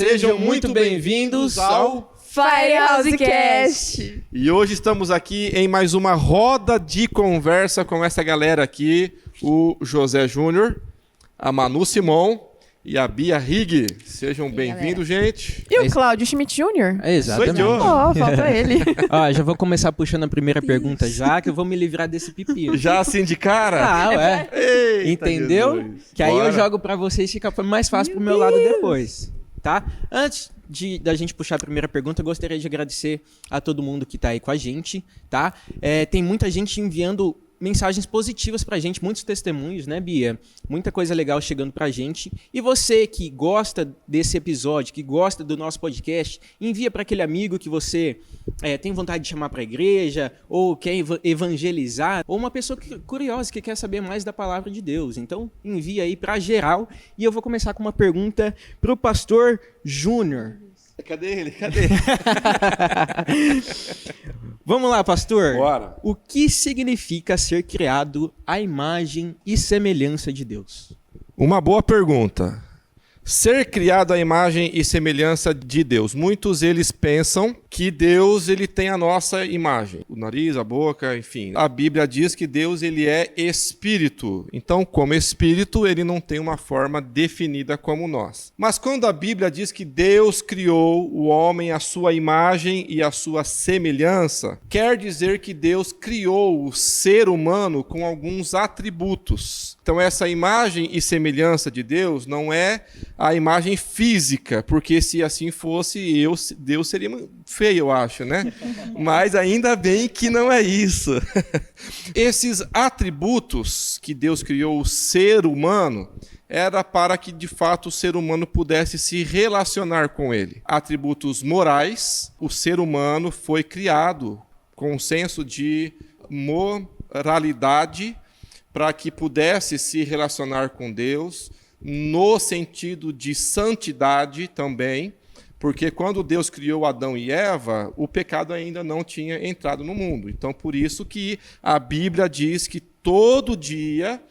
Sejam muito bem-vindos ao Firehousecast. E hoje estamos aqui em mais uma roda de conversa com essa galera aqui, o José Júnior, a Manu Simon e a Bia Rigg. Sejam bem-vindos, gente. E o Cláudio Schmidt Jr.? Exatamente. Falta ele. Ó, já vou começar puxando a primeira pergunta já, que eu vou me livrar desse pepino. Já assim de cara? Ah, ué. Eita, entendeu? Jesus. Que aí Bora. eu jogo pra vocês e fica mais fácil pro meu lado depois, tá? Antes da gente puxar a primeira pergunta, eu gostaria de agradecer a todo mundo que tá aí com a gente, tá? Tem muita gente enviando mensagens positivas pra gente, muitos testemunhos, né, Bia? Muita coisa legal chegando pra gente. E você que gosta desse episódio, que gosta do nosso podcast, envia para aquele amigo que você tem vontade de chamar pra igreja, ou quer evangelizar, ou uma pessoa curiosa que quer saber mais da palavra de Deus. Então, envia aí pra geral. E eu vou começar com uma pergunta pro pastor Júnior. Cadê ele? Cadê? Vamos lá, pastor. Bora. O que significa ser criado à imagem e semelhança de Deus? Uma boa pergunta. Ser criado à imagem e semelhança de Deus. Muitos eles pensam que Deus ele tem a nossa imagem, o nariz, a boca, enfim. A Bíblia diz que Deus ele é espírito. Então, como espírito, ele não tem uma forma definida como nós. Mas quando a Bíblia diz que Deus criou o homem à sua imagem e à sua semelhança, quer dizer que Deus criou o ser humano com alguns atributos. Então, essa imagem e semelhança de Deus não é a imagem física, porque se assim fosse, Deus seria feio, eu acho, né? Mas ainda bem que não é isso. Esses atributos que Deus criou o ser humano era para que, de fato, o ser humano pudesse se relacionar com ele. Atributos morais, o ser humano foi criado com um senso de moralidade para que pudesse se relacionar com Deus, no sentido de santidade também, porque quando Deus criou Adão e Eva, o pecado ainda não tinha entrado no mundo. Então, por isso que a Bíblia diz que todo dia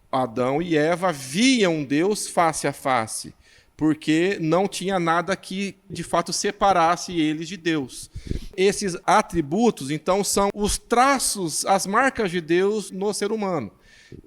Adão e Eva viam Deus face a face, porque não tinha nada que, de fato, separasse eles de Deus. Esses atributos, então, são os traços, as marcas de Deus no ser humano.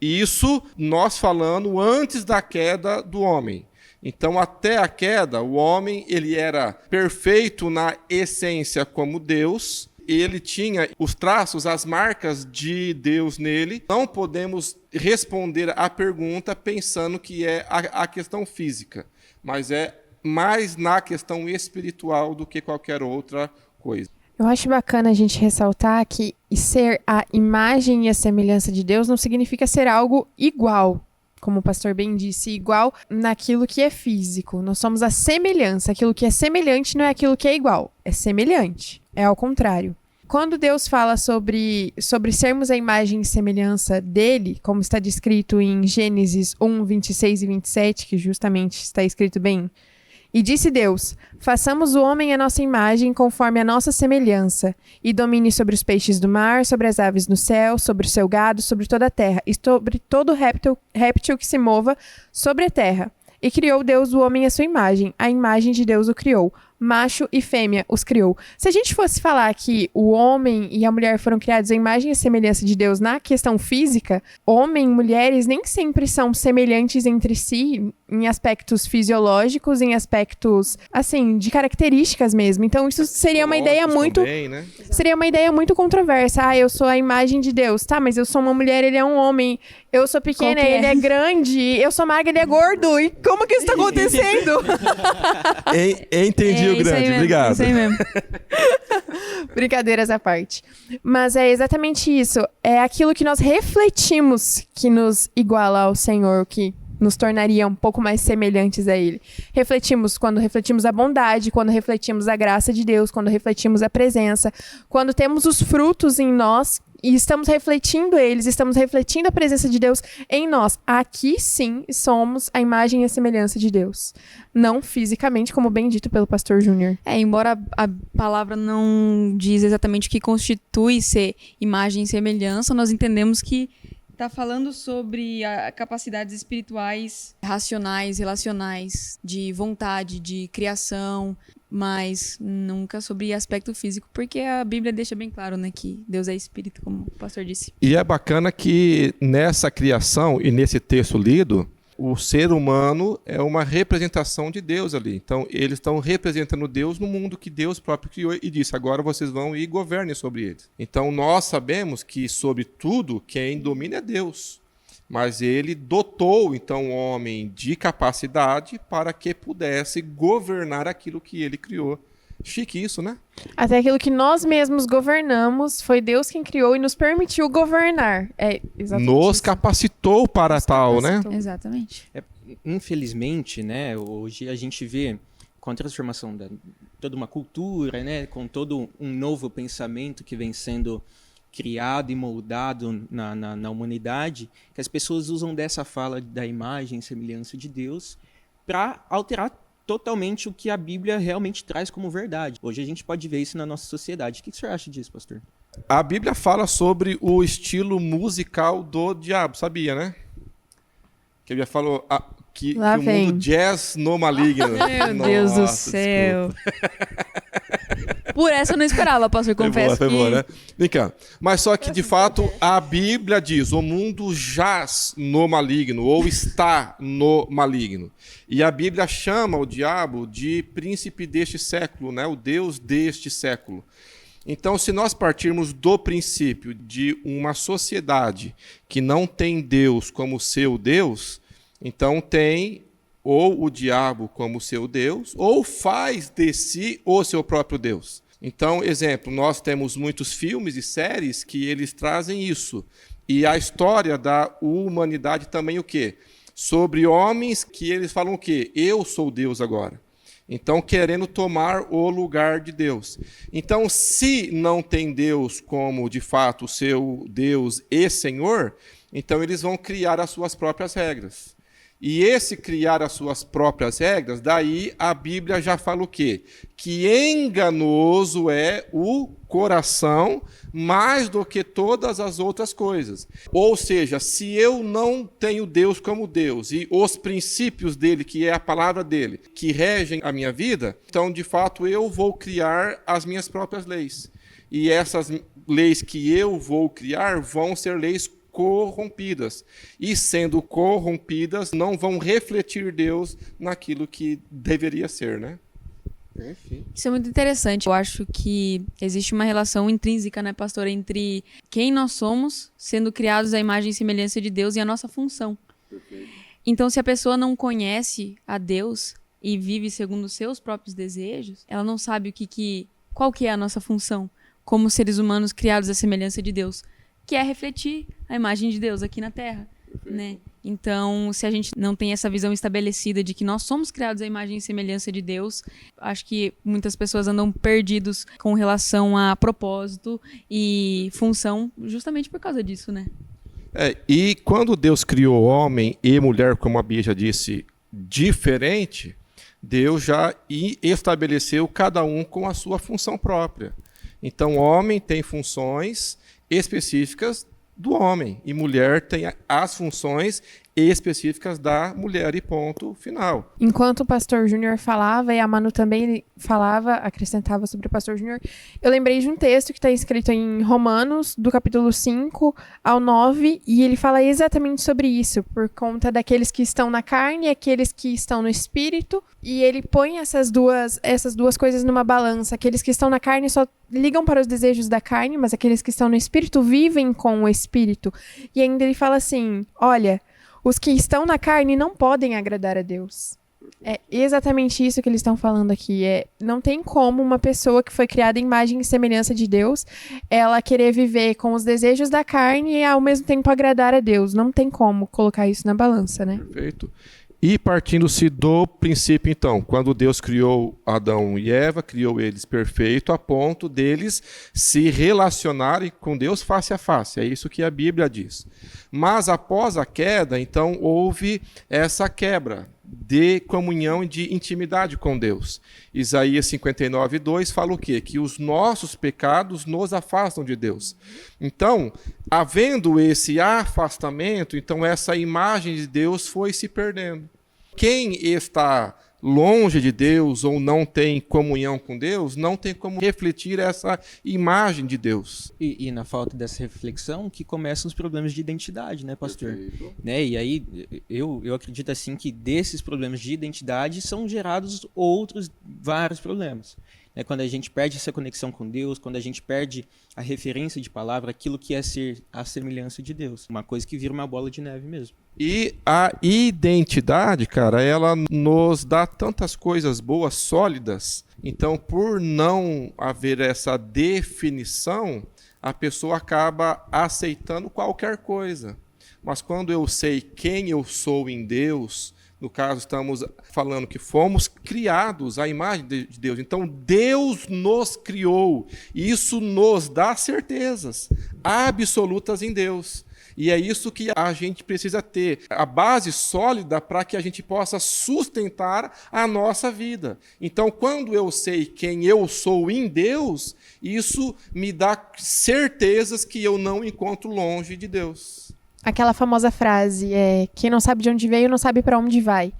Isso nós falando antes da queda do homem. Então, até a queda, o homem ele era perfeito na essência como Deus, ele tinha os traços, as marcas de Deus nele. Não podemos responder à pergunta pensando que é a questão física, mas é mais na questão espiritual do que qualquer outra coisa. Eu acho bacana a gente ressaltar que ser a imagem e a semelhança de Deus não significa ser algo igual, como o pastor bem disse, igual naquilo que é físico. Nós somos a semelhança. Aquilo que é semelhante não é aquilo que é igual, é semelhante, é ao contrário. Quando Deus fala sobre sermos a imagem e semelhança dele, como está descrito em Gênesis 1, 26 e 27, que justamente está escrito bem: e disse Deus, façamos o homem à nossa imagem, conforme a nossa semelhança, e domine sobre os peixes do mar, sobre as aves no céu, sobre o seu gado, sobre toda a terra, e sobre todo réptil que se mova sobre a terra. E criou Deus o homem à sua imagem, a imagem de Deus o criou, macho e fêmea os criou. Se a gente fosse falar que o homem e a mulher foram criados à imagem e semelhança de Deus na questão física, homem e mulheres nem sempre são semelhantes entre si em aspectos fisiológicos, em aspectos, assim, de características mesmo. Então isso seria uma ideia muito... também, né? Seria uma ideia muito controversa. Ah, eu sou a imagem de Deus. Tá, mas eu sou uma mulher, ele é um homem. Eu sou pequena, ele é grande. Eu sou magra, ele é gordo. E como que isso tá acontecendo? Entendi o grande, obrigado. Isso aí mesmo. Brincadeiras à parte. Mas é exatamente isso. É aquilo que nós refletimos que nos iguala ao Senhor, que nos tornaria um pouco mais semelhantes a Ele. Refletimos quando refletimos a bondade, quando refletimos a graça de Deus, quando refletimos a presença, quando temos os frutos em nós e estamos refletindo eles, estamos refletindo a presença de Deus em nós. Aqui sim somos a imagem e a semelhança de Deus. Não fisicamente, como bem dito pelo pastor Júnior. Embora a palavra não diz exatamente o que constitui ser imagem e semelhança, nós entendemos que tá falando sobre capacidades espirituais, racionais, relacionais, de vontade, de criação, mas nunca sobre aspecto físico, porque a Bíblia deixa bem claro, né, que Deus é espírito, como o pastor disse. E é bacana que nessa criação e nesse texto lido, o ser humano é uma representação de Deus ali. Então, eles estão representando Deus no mundo que Deus próprio criou e disse, agora vocês vão e governem sobre eles. Então, nós sabemos que sobre tudo, quem domina é Deus. Mas ele dotou, então, o homem de capacidade para que pudesse governar aquilo que ele criou. Chique isso, né? Até aquilo que nós mesmos governamos, foi Deus quem criou e nos permitiu governar. É exatamente Nos isso. capacitou para tal, né? Exatamente. Infelizmente, né, hoje a gente vê com a transformação de toda uma cultura, né, com todo um novo pensamento que vem sendo criado e moldado na humanidade, que as pessoas usam dessa fala da imagem e semelhança de Deus para alterar totalmente o que a Bíblia realmente traz como verdade. Hoje a gente pode ver isso na nossa sociedade. O que o senhor acha disso, pastor? A Bíblia fala sobre o estilo musical do diabo, sabia, né? Que a Bíblia falou que Lá o vem. mundo jazz no maligno. Meu Deus do Nossa, céu. desculpa. Por essa eu não esperava, pastor, confesso Foi que... boa, né? Vem cá. Mas só que, de fato, a Bíblia diz, o mundo jaz no maligno, ou está no maligno. E a Bíblia chama o diabo de príncipe deste século, né? O Deus deste século. Então, se nós partirmos do princípio de uma sociedade que não tem Deus como seu Deus, então tem ou o diabo como seu Deus, ou faz de si o seu próprio Deus. Então, exemplo, nós temos muitos filmes e séries que eles trazem isso. E a história da humanidade também o quê? Sobre homens que eles falam o quê? Eu sou Deus agora. Então, querendo tomar o lugar de Deus. Então, se não tem Deus como, de fato, o seu Deus e Senhor, então eles vão criar as suas próprias regras. E esse criar as suas próprias regras, daí a Bíblia já fala o quê? Que enganoso é o coração mais do que todas as outras coisas. Ou seja, se eu não tenho Deus como Deus e os princípios dele, que é a palavra dele, que regem a minha vida, então, de fato, eu vou criar as minhas próprias leis. E essas leis que eu vou criar vão ser leis corrompidas. E sendo corrompidas, não vão refletir Deus naquilo que deveria ser, né? Perfeito. Isso é muito interessante. Eu acho que existe uma relação intrínseca, né, pastor, entre quem nós somos, sendo criados à imagem e semelhança de Deus, e a nossa função. Perfeito. Então, se a pessoa não conhece a Deus e vive segundo os seus próprios desejos, ela não sabe qual que é a nossa função como seres humanos criados à semelhança de Deus, que é refletir a imagem de Deus aqui na Terra, né? Então, se a gente não tem essa visão estabelecida de que nós somos criados à imagem e semelhança de Deus, acho que muitas pessoas andam perdidos com relação a propósito e função justamente por causa disso, né? E quando Deus criou homem e mulher, como a Bíblia já disse, diferente, Deus já estabeleceu cada um com a sua função própria. Então, homem tem funções específicas do homem e mulher tem as funções específicas da mulher e ponto final. Enquanto o pastor Júnior falava, e a Manu também falava, acrescentava sobre o pastor Júnior, eu lembrei de um texto que está escrito em Romanos, do capítulo 5 ao 9, e ele fala exatamente sobre isso, por conta daqueles que estão na carne e aqueles que estão no espírito, e ele põe essas duas coisas numa balança. Aqueles que estão na carne só ligam para os desejos da carne, mas aqueles que estão no espírito vivem com o espírito. E ainda ele fala assim, olha, os que estão na carne não podem agradar a Deus. É exatamente isso que eles estão falando aqui. Não tem como uma pessoa que foi criada em imagem e semelhança de Deus, ela querer viver com os desejos da carne e ao mesmo tempo agradar a Deus. Não tem como colocar isso na balança, né? Perfeito. E partindo-se do princípio, então, quando Deus criou Adão e Eva, criou eles perfeito a ponto deles se relacionarem com Deus face a face. É isso que a Bíblia diz. Mas após a queda, então, houve essa quebra de comunhão e de intimidade com Deus. Isaías 59:2 fala o quê? Que os nossos pecados nos afastam de Deus. Então, havendo esse afastamento, então essa imagem de Deus foi se perdendo. Quem está longe de Deus ou não tem comunhão com Deus, não tem como refletir essa imagem de Deus. E na falta dessa reflexão que começam os problemas de identidade, né, pastor? Né? E aí eu acredito assim que desses problemas de identidade são gerados outros vários problemas. Né? Quando a gente perde essa conexão com Deus, quando a gente perde a referência de palavra, aquilo que é ser a semelhança de Deus. Uma coisa que vira uma bola de neve mesmo. E a identidade, cara, ela nos dá tantas coisas boas, sólidas. Então, por não haver essa definição, a pessoa acaba aceitando qualquer coisa. Mas quando eu sei quem eu sou em Deus, no caso, estamos falando que fomos criados à imagem de Deus. Então, Deus nos criou. E isso nos dá certezas absolutas em Deus. E é isso que a gente precisa ter, a base sólida para que a gente possa sustentar a nossa vida. Então, quando eu sei quem eu sou em Deus, isso me dá certezas que eu não encontro longe de Deus. Aquela famosa frase, quem não sabe de onde veio não sabe para onde vai.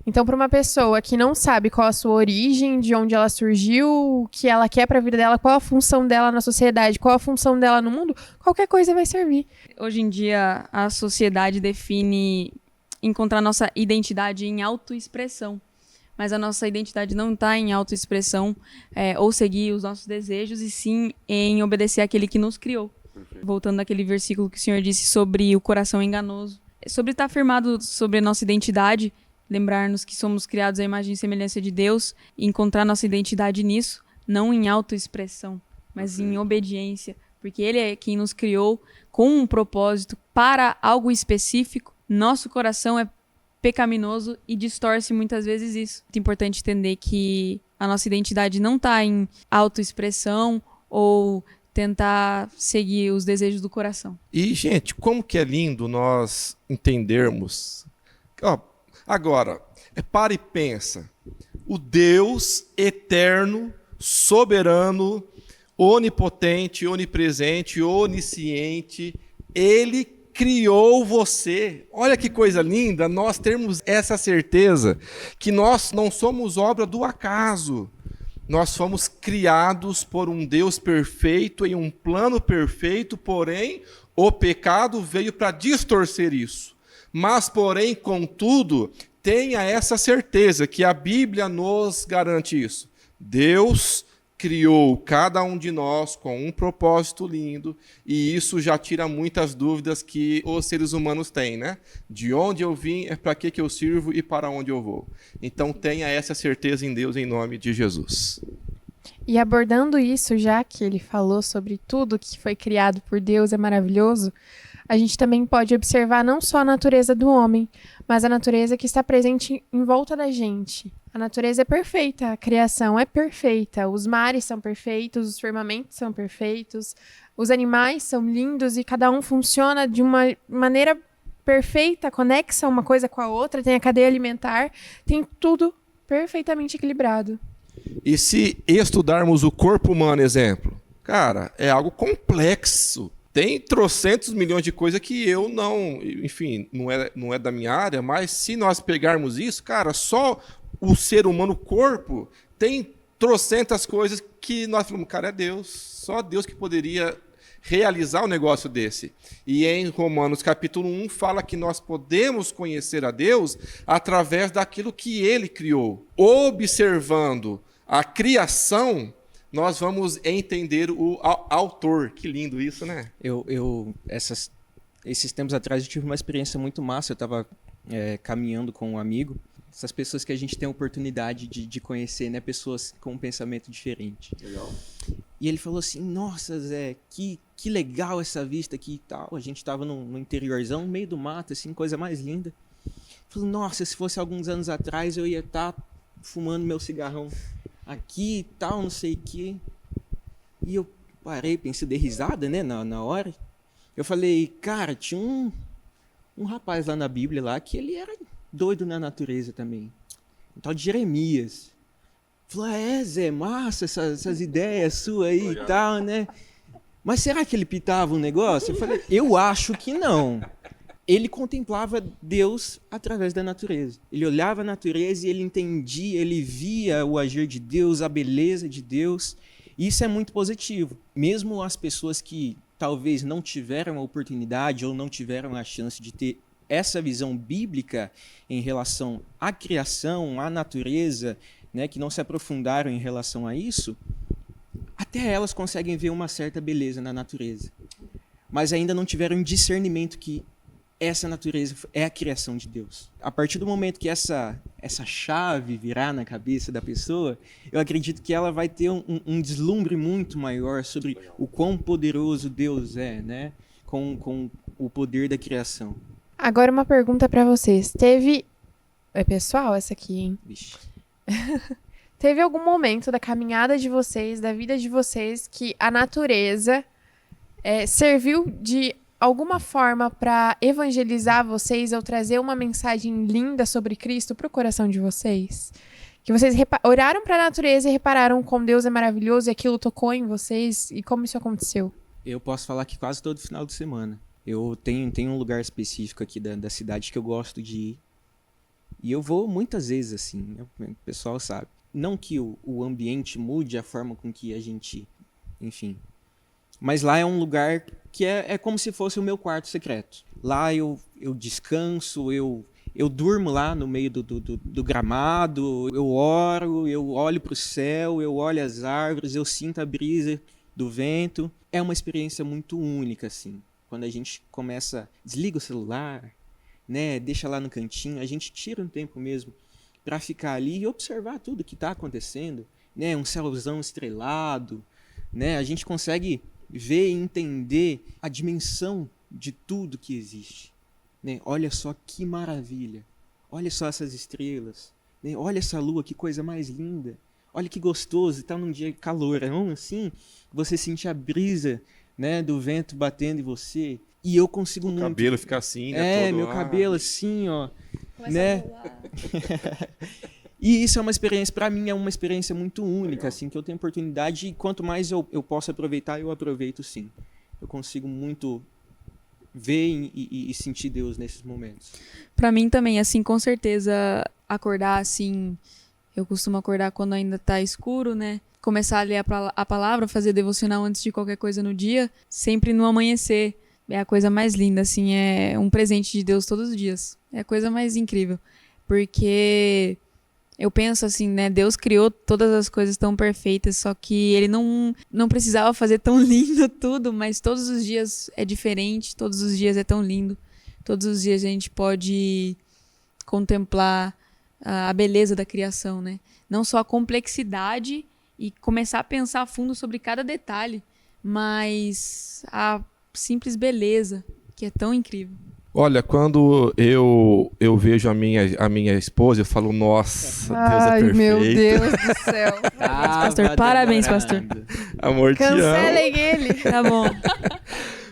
Então, para uma pessoa que não sabe qual a sua origem, de onde ela surgiu, o que ela quer para a vida dela, qual a função dela na sociedade, qual a função dela no mundo, qualquer coisa vai servir. Hoje em dia, a sociedade define encontrar nossa identidade em autoexpressão. Mas a nossa identidade não está em autoexpressão ou seguir os nossos desejos, e sim em obedecer àquele que nos criou. Perfeito. Voltando àquele versículo que o Senhor disse sobre o coração enganoso. Sobre estar firmado sobre a nossa identidade, lembrar-nos que somos criados à imagem e semelhança de Deus, e encontrar nossa identidade nisso, não em autoexpressão, mas em obediência, porque Ele é quem nos criou com um propósito para algo específico. Nosso coração é pecaminoso e distorce muitas vezes isso. É importante entender que a nossa identidade não está em autoexpressão ou tentar seguir os desejos do coração. E, gente, como que é lindo nós entendermos. Agora, para e pensa. O Deus eterno, soberano, onipotente, onipresente, onisciente, Ele criou você. Olha que coisa linda nós termos essa certeza que nós não somos obra do acaso. Nós fomos criados por um Deus perfeito, em um plano perfeito, porém, o pecado veio para distorcer isso. Mas, porém, contudo, tenha essa certeza que a Bíblia nos garante isso. Deus criou cada um de nós com um propósito lindo, e isso já tira muitas dúvidas que os seres humanos têm, né? De onde eu vim, para que eu sirvo e para onde eu vou. Então tenha essa certeza em Deus, em nome de Jesus. E abordando isso, já que ele falou sobre tudo que foi criado por Deus é maravilhoso, a gente também pode observar não só a natureza do homem, mas a natureza que está presente em volta da gente. A natureza é perfeita, a criação é perfeita, os mares são perfeitos, os firmamentos são perfeitos, os animais são lindos e cada um funciona de uma maneira perfeita, conexa uma coisa com a outra, tem a cadeia alimentar, tem tudo perfeitamente equilibrado. E se estudarmos o corpo humano, exemplo, cara, é algo complexo. Tem trocentos milhões de coisas que eu não, enfim, não é da minha área, mas se nós pegarmos isso, cara, só o ser humano, o corpo, tem trocentas coisas que nós falamos, cara, é Deus, só Deus que poderia realizar um negócio desse. E em Romanos capítulo 1 fala que nós podemos conhecer a Deus através daquilo que Ele criou. Observando a criação, nós vamos entender o autor. Que lindo isso, né? Esses tempos atrás eu tive uma experiência muito massa. Eu estava caminhando com um amigo. Essas pessoas que a gente tem a oportunidade de conhecer, né? Pessoas com um pensamento diferente. Legal. E ele falou assim, nossa, Zé, que legal essa vista aqui e tal. A gente estava no interiorzão, no meio do mato, assim, coisa mais linda. Ele falou, nossa, se fosse alguns anos atrás, eu ia estar fumando meu cigarrão aqui e tal, não sei o quê. E eu parei, pensei, dei risada, né, na hora. Eu falei, cara, tinha um rapaz lá na Bíblia lá que ele era doido na natureza também. Um tal de Jeremias. Falou, Zé, massa essas ideias suas aí e tal, né? Mas será que ele pitava um negócio? Eu falei, eu acho que não. Ele contemplava Deus através da natureza. Ele olhava a natureza e ele entendia, ele via o agir de Deus, a beleza de Deus. Isso é muito positivo. Mesmo as pessoas que talvez não tiveram a oportunidade ou não tiveram a chance de ter essa visão bíblica em relação à criação, à natureza, né, que não se aprofundaram em relação a isso, até elas conseguem ver uma certa beleza na natureza. Mas ainda não tiveram discernimento que essa natureza é a criação de Deus. A partir do momento que essa chave virar na cabeça da pessoa, eu acredito que ela vai ter um deslumbre muito maior sobre o quão poderoso Deus é, né? Com o poder da criação. Agora uma pergunta pra vocês. É pessoal essa aqui, hein? Vixe. Teve algum momento da caminhada de vocês, da vida de vocês, que a natureza serviu de alguma forma para evangelizar vocês ou trazer uma mensagem linda sobre Cristo pro coração de vocês? Que vocês oraram para a natureza e repararam como Deus é maravilhoso e aquilo tocou em vocês e como isso aconteceu? Eu posso falar que quase todo final de semana. Eu tenho um lugar específico aqui da cidade que eu gosto de ir. E eu vou muitas vezes, assim, né? O pessoal sabe. Não que o ambiente mude a forma com que a gente... Enfim. Mas lá é um lugar que é como se fosse o meu quarto secreto. Lá eu descanso, eu durmo lá no meio do gramado, eu oro, eu olho para o céu, eu olho as árvores, eu sinto a brisa do vento. É uma experiência muito única, assim. Quando a gente começa, desliga o celular, né, deixa lá no cantinho, a gente tira um tempo mesmo para ficar ali e observar tudo que está acontecendo, né, um céuzão estrelado, né, a gente consegue ver e entender a dimensão de tudo que existe, né? Olha só que maravilha, olha só essas estrelas, né? Olha essa lua, que coisa mais linda, olha que gostoso, está num dia calorão assim, você sentir a brisa, né, do vento batendo em você, e eu consigo muito... O cabelo fica assim, né? Meu cabelo assim, ó, né? E isso é uma experiência, para mim, é uma experiência muito única, assim, que eu tenho oportunidade e quanto mais eu posso aproveitar, eu aproveito sim. Eu consigo muito ver e sentir Deus nesses momentos. Pra mim também, assim, com certeza, acordar assim, eu costumo acordar quando ainda tá escuro, né? Começar a ler a palavra, fazer devocional antes de qualquer coisa no dia, sempre no amanhecer. É a coisa mais linda, assim, é um presente de Deus todos os dias. É a coisa mais incrível. Porque eu penso assim, né, Deus criou todas as coisas tão perfeitas, só que ele não precisava fazer tão lindo tudo, mas todos os dias é diferente, todos os dias é tão lindo. Todos os dias a gente pode contemplar a beleza da criação, né? Não só a complexidade e começar a pensar a fundo sobre cada detalhe, mas a simples beleza, que é tão incrível. Olha, quando eu vejo a minha esposa, eu falo, nossa, Deus é perfeito. Ai, meu Deus do céu. Pastor, parabéns, pastor. Amor, te amo. Cancelem ele. Tá bom.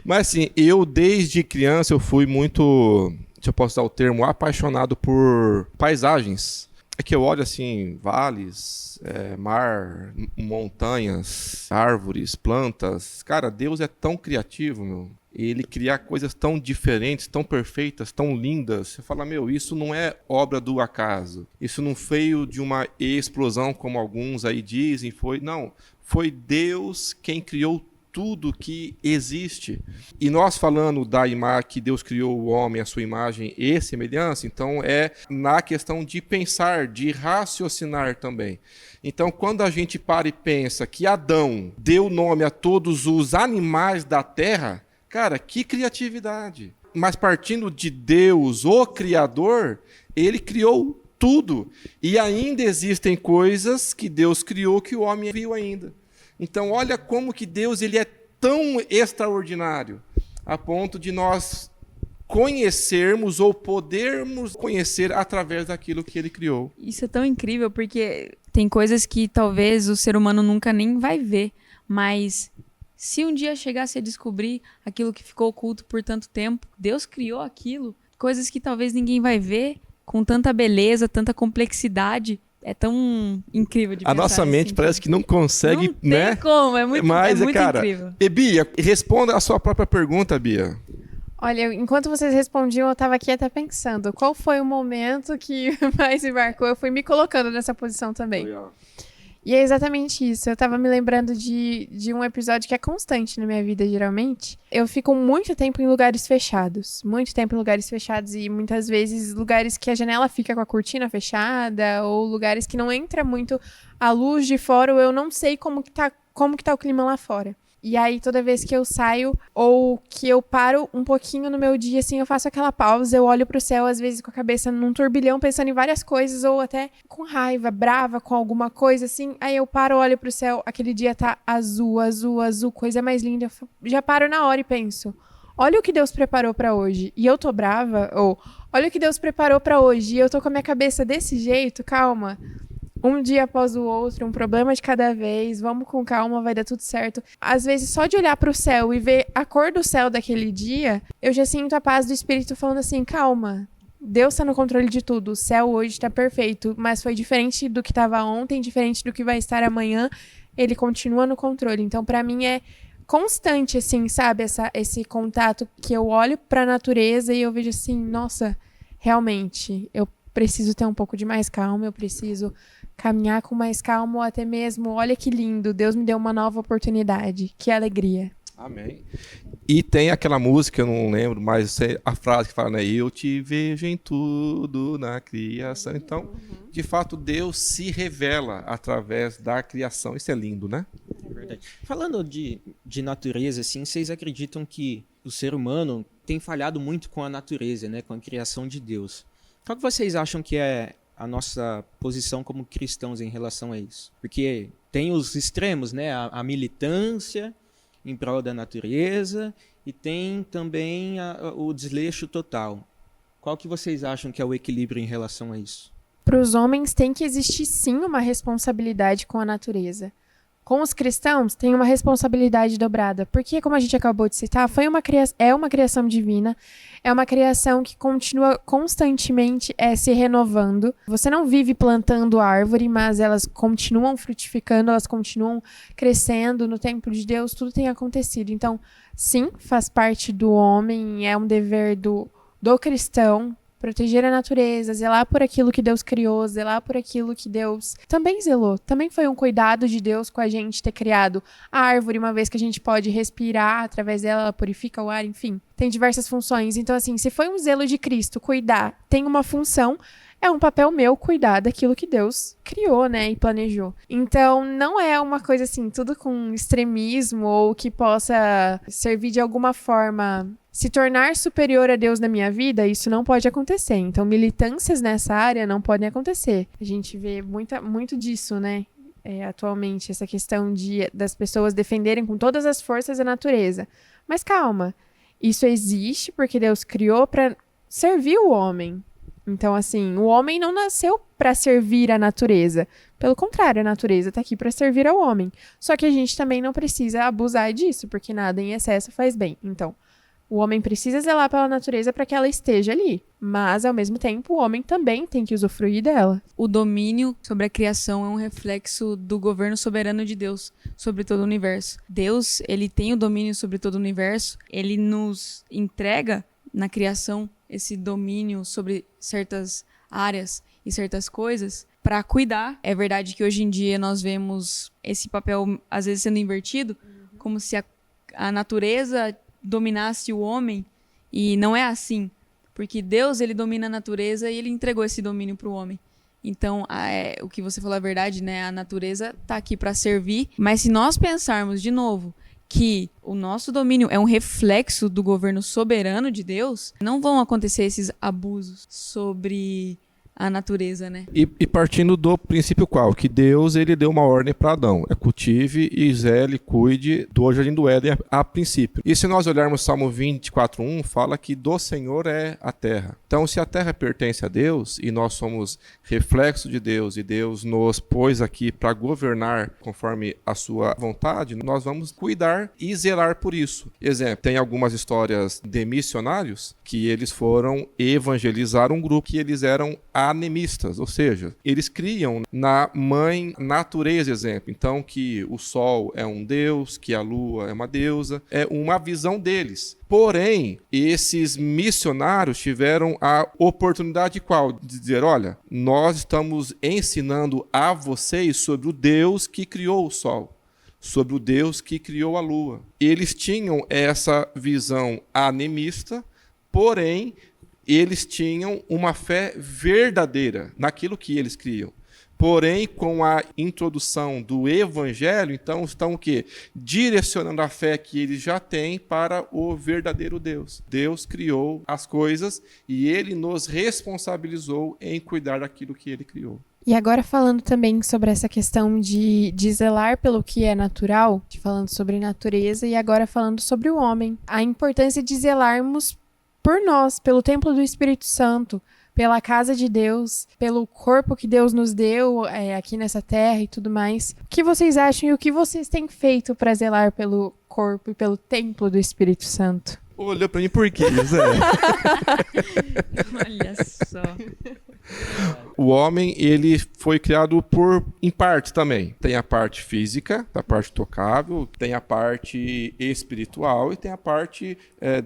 Mas assim, eu desde criança eu fui muito, se eu posso usar o termo, apaixonado por paisagens. É que eu olho assim, vales, mar, montanhas, árvores, plantas. Cara, Deus é tão criativo, meu. Ele cria coisas tão diferentes, tão perfeitas, tão lindas. Você fala, meu, isso não é obra do acaso. Isso não veio de uma explosão, como alguns aí dizem. Não, foi Deus quem criou tudo que existe. E nós falando da imagem que Deus criou o homem, a sua imagem e semelhança, então é na questão de pensar, de raciocinar também. Então, quando a gente para e pensa que Adão deu nome a todos os animais da terra, cara, que criatividade. Mas partindo de Deus, o Criador, ele criou tudo. E ainda existem coisas que Deus criou que o homem viu ainda. Então, olha como que Deus ele é tão extraordinário, a ponto de nós conhecermos ou podermos conhecer através daquilo que ele criou. Isso é tão incrível, porque tem coisas que talvez o ser humano nunca nem vai ver, mas se um dia chegasse a descobrir aquilo que ficou oculto por tanto tempo, Deus criou aquilo, coisas que talvez ninguém vai ver, com tanta beleza, tanta complexidade. É tão incrível de A pensar nossa mente assim, parece que não consegue, não né? tem como, é muito, Mas, é muito cara, incrível. E Bia, responda a sua própria pergunta, Bia. Olha, enquanto vocês respondiam, eu tava aqui até pensando, qual foi o momento que mais me marcou? Eu fui me colocando nessa posição também. E é exatamente isso. Eu tava me lembrando de um episódio que é constante na minha vida, geralmente. Eu fico muito tempo em lugares fechados. Muito tempo em lugares fechados e muitas vezes lugares que a janela fica com a cortina fechada ou lugares que não entra muito a luz de fora ou eu não sei como que tá o clima lá fora. E aí, toda vez que eu saio ou que eu paro um pouquinho no meu dia, assim, eu faço aquela pausa, eu olho pro céu, às vezes com a cabeça num turbilhão, pensando em várias coisas, ou até com raiva, brava com alguma coisa, assim. Aí eu paro, olho pro céu, aquele dia tá azul, azul, azul, coisa mais linda. Eu já paro na hora e penso, olha o que Deus preparou pra hoje. E eu tô brava, ou olha o que Deus preparou pra hoje. E eu tô com a minha cabeça desse jeito, calma. Um dia após o outro, um problema de cada vez, vamos com calma, vai dar tudo certo. Às vezes, só de olhar pro céu e ver a cor do céu daquele dia, eu já sinto a paz do Espírito falando assim, calma, Deus tá no controle de tudo, o céu hoje tá perfeito, mas foi diferente do que tava ontem, diferente do que vai estar amanhã, ele continua no controle. Então, pra mim, é constante, assim, sabe, esse contato que eu olho pra natureza e eu vejo assim, nossa, realmente, eu preciso ter um pouco de mais calma, eu preciso caminhar com mais calma ou até mesmo, olha que lindo, Deus me deu uma nova oportunidade, que alegria. Amém. E tem aquela música, eu não lembro, mas a frase que fala, né? Eu te vejo em tudo na criação. Então, de fato, Deus se revela através da criação. Isso é lindo, né? É verdade. Falando de natureza, assim, vocês acreditam que o ser humano tem falhado muito com a natureza, né? Com a criação de Deus. Qual que vocês acham que é a nossa posição como cristãos em relação a isso? Porque tem os extremos, né? A militância em prol da natureza e tem também o desleixo total. Qual que vocês acham que é o equilíbrio em relação a isso? Para os homens tem que existir sim uma responsabilidade com a natureza. Com os cristãos tem uma responsabilidade dobrada, porque como a gente acabou de citar, é uma criação divina, é uma criação que continua constantemente se renovando. Você não vive plantando árvore, mas elas continuam frutificando, elas continuam crescendo. No tempo de Deus, tudo tem acontecido. Então, sim, faz parte do homem, é um dever do cristão proteger a natureza, zelar por aquilo que Deus criou, zelar por aquilo que Deus também zelou. Também foi um cuidado de Deus com a gente ter criado a árvore, uma vez que a gente pode respirar através dela, ela purifica o ar, enfim. Tem diversas funções. Então, assim, se foi um zelo de Cristo cuidar, tem uma função, é um papel meu cuidar daquilo que Deus criou, né, e planejou. Então, não é uma coisa assim, tudo com extremismo ou que possa servir de alguma forma se tornar superior a Deus na minha vida, isso não pode acontecer. Então, militâncias nessa área não podem acontecer. A gente vê muito disso, né? Atualmente, essa questão das pessoas defenderem com todas as forças a natureza. Mas calma, isso existe porque Deus criou para servir o homem. Então, assim, o homem não nasceu para servir a natureza. Pelo contrário, a natureza está aqui para servir ao homem. Só que a gente também não precisa abusar disso, porque nada em excesso faz bem. Então, o homem precisa zelar pela natureza para que ela esteja ali. Mas, ao mesmo tempo, o homem também tem que usufruir dela. O domínio sobre a criação é um reflexo do governo soberano de Deus sobre todo o universo. Deus, ele tem o domínio sobre todo o universo. Ele nos entrega na criação esse domínio sobre certas áreas e certas coisas para cuidar. É verdade que hoje em dia nós vemos esse papel às vezes sendo invertido, como se a natureza dominasse o homem, e não é assim, porque Deus, ele domina a natureza e ele entregou esse domínio para o homem. Então, o que você falou é verdade, né? A natureza está aqui para servir, mas se nós pensarmos de novo que o nosso domínio é um reflexo do governo soberano de Deus, não vão acontecer esses abusos sobre a natureza, né? E partindo do princípio qual? Que Deus, ele deu uma ordem para Adão. É cultive e zele, cuide do jardim do Éden a princípio. E se nós olharmos Salmo 24:1, fala que do Senhor é a terra. Então, se a terra pertence a Deus e nós somos reflexo de Deus e Deus nos pôs aqui para governar conforme a sua vontade, nós vamos cuidar e zelar por isso. Exemplo, tem algumas histórias de missionários que eles foram evangelizar um grupo que eles eram animistas, ou seja, eles criam na mãe natureza, exemplo. Então, que o sol é um deus, que a lua é uma deusa, é uma visão deles. Porém, esses missionários tiveram a oportunidade qual? De dizer, olha, nós estamos ensinando a vocês sobre o Deus que criou o sol, sobre o Deus que criou a lua. Eles tinham essa visão animista, porém, eles tinham uma fé verdadeira naquilo que eles criam. Porém, com a introdução do evangelho, então estão o quê? Direcionando a fé que eles já têm para o verdadeiro Deus. Deus criou as coisas e ele nos responsabilizou em cuidar daquilo que ele criou. E agora falando também sobre essa questão de zelar pelo que é natural, falando sobre natureza e agora falando sobre o homem. A importância de zelarmos por nós, pelo templo do Espírito Santo, pela casa de Deus, pelo corpo que Deus nos deu aqui nessa terra e tudo mais. O que vocês acham e o que vocês têm feito para zelar pelo corpo e pelo templo do Espírito Santo? Olhou pra mim por quê, Zé? Olha só. O homem, ele foi criado em partes também. Tem a parte física, a parte tocável, tem a parte espiritual e tem a parte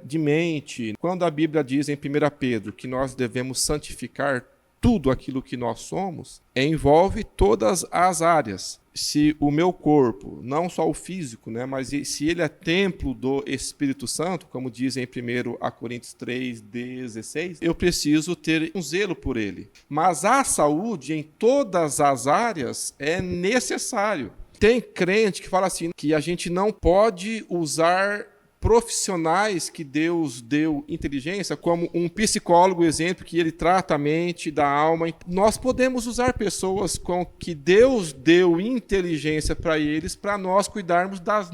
de mente. Quando a Bíblia diz em 1 Pedro que nós devemos santificar tudo aquilo que nós somos, envolve todas as áreas. Se o meu corpo, não só o físico, né, mas se ele é templo do Espírito Santo, como diz em 1 Coríntios 3:16, eu preciso ter um zelo por ele. Mas a saúde em todas as áreas é necessário. Tem crente que fala assim, que a gente não pode usar profissionais que Deus deu inteligência, como um psicólogo, exemplo, que ele trata a mente, da alma. Nós podemos usar pessoas com que Deus deu inteligência para eles, para nós cuidarmos das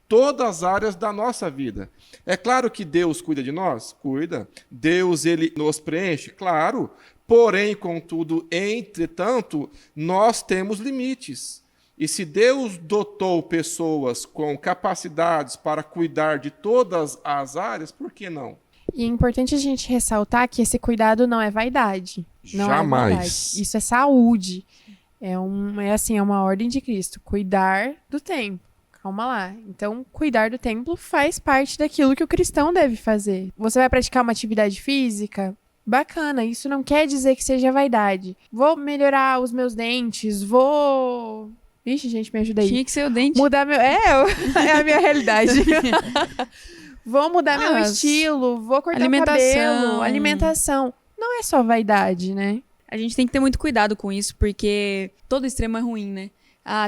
todas as áreas da nossa vida. É claro que Deus cuida de nós? Cuida. Deus, ele nos preenche? Claro. Porém, contudo, entretanto, nós temos limites. E se Deus dotou pessoas com capacidades para cuidar de todas as áreas, por que não? E é importante a gente ressaltar que esse cuidado não é vaidade. Não Jamais. É vaidade. Isso é saúde. É uma ordem de Cristo. Cuidar do templo. Calma lá. Então, cuidar do templo faz parte daquilo que o cristão deve fazer. Você vai praticar uma atividade física? Bacana. Isso não quer dizer que seja vaidade. Vou melhorar os meus dentes, vou... Ixi, gente, me ajuda aí. Tinha que ser o dente. Mudar meu... é a minha realidade. Vou mudar meu estilo, vou cortar o cabelo, alimentação. Não é só vaidade, né? A gente tem que ter muito cuidado com isso, porque todo extremo é ruim, né?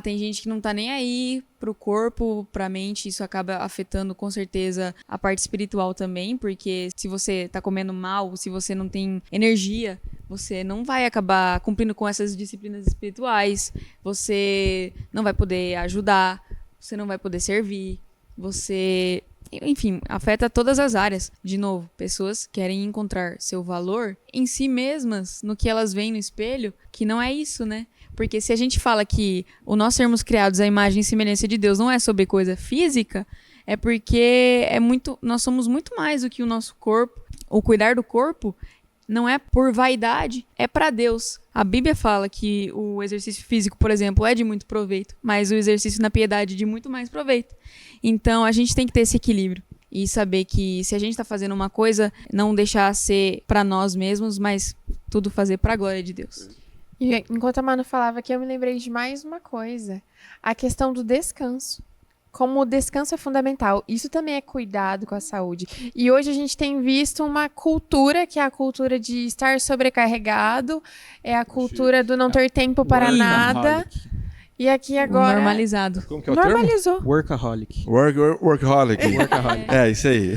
Tem gente que não tá nem aí pro corpo, pra mente, isso acaba afetando com certeza a parte espiritual também, porque se você tá comendo mal, se você não tem energia, você não vai acabar cumprindo com essas disciplinas espirituais, você não vai poder ajudar, você não vai poder servir, você... Enfim, afeta todas as áreas. De novo, pessoas querem encontrar seu valor em si mesmas, no que elas veem no espelho, que não é isso, né? Porque se a gente fala que o nós sermos criados à imagem e semelhança de Deus não é sobre coisa física, é porque nós somos muito mais do que o nosso corpo. O cuidar do corpo não é por vaidade, é para Deus. A Bíblia fala que o exercício físico, por exemplo, é de muito proveito, mas o exercício na piedade é de muito mais proveito. Então, a gente tem que ter esse equilíbrio e saber que se a gente está fazendo uma coisa, não deixar ser para nós mesmos, mas tudo fazer para a glória de Deus. E enquanto a Manu falava aqui, eu me lembrei de mais uma coisa. A questão do descanso. Como o descanso é fundamental. Isso também é cuidado com a saúde. E hoje a gente tem visto uma cultura, que é a cultura de estar sobrecarregado, é a cultura do não ter tempo para nada. E aqui agora... Normalizado. Como que é o termo? Normalizou. Workaholic. Workaholic. É, isso aí.